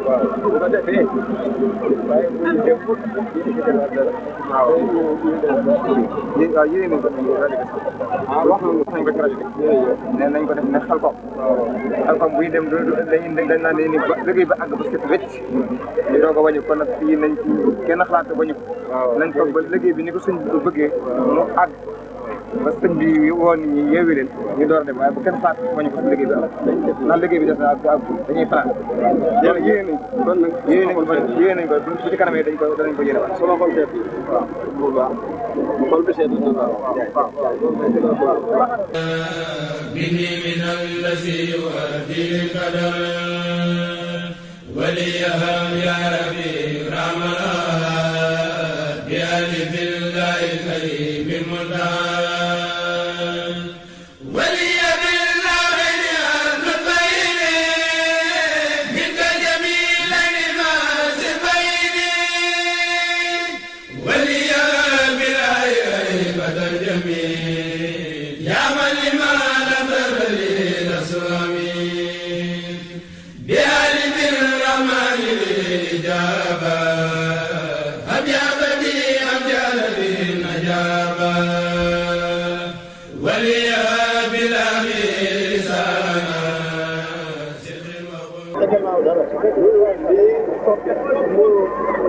waaw bu ko defee waaye bu ñu dem waaw yéen nañ ko wax nañ ko ci rajo bi nee nañ ko def ne Xelkom buy dem dañ naan ni liggéey ba àgg ba set wecc ñu doog a wàññi kon nag fii nañ kenn xalaat wàññi ko nañ toog ba liggéey bi ni ko sëñ bi bëggee mu àgg ba sëñ bi woo nit ñi yeewi leen ñu door a dem waaye bu kenn xalaat wàññi ko si liggéey bi am ndax liggéey bi des na ak dañuy faral yéen yéen nañ kon nag yéen nañ ko bu ci kanamee danañ ko yéene waat sama xol seet waaw bu baax xol bi seet na bini min allazi yuaddi qadar waliyaham ya rabbi ramana bi alifillahi karim mudan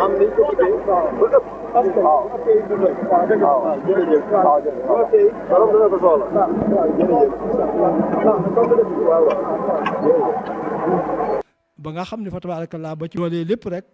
am nañ ko bëggee ba ëpp parce que waaw jërëjëf waaw jërëjëf borom dana ko soxla jërëjëf ba nga xam ne fa tabarakallah ba ci loolee lépp rek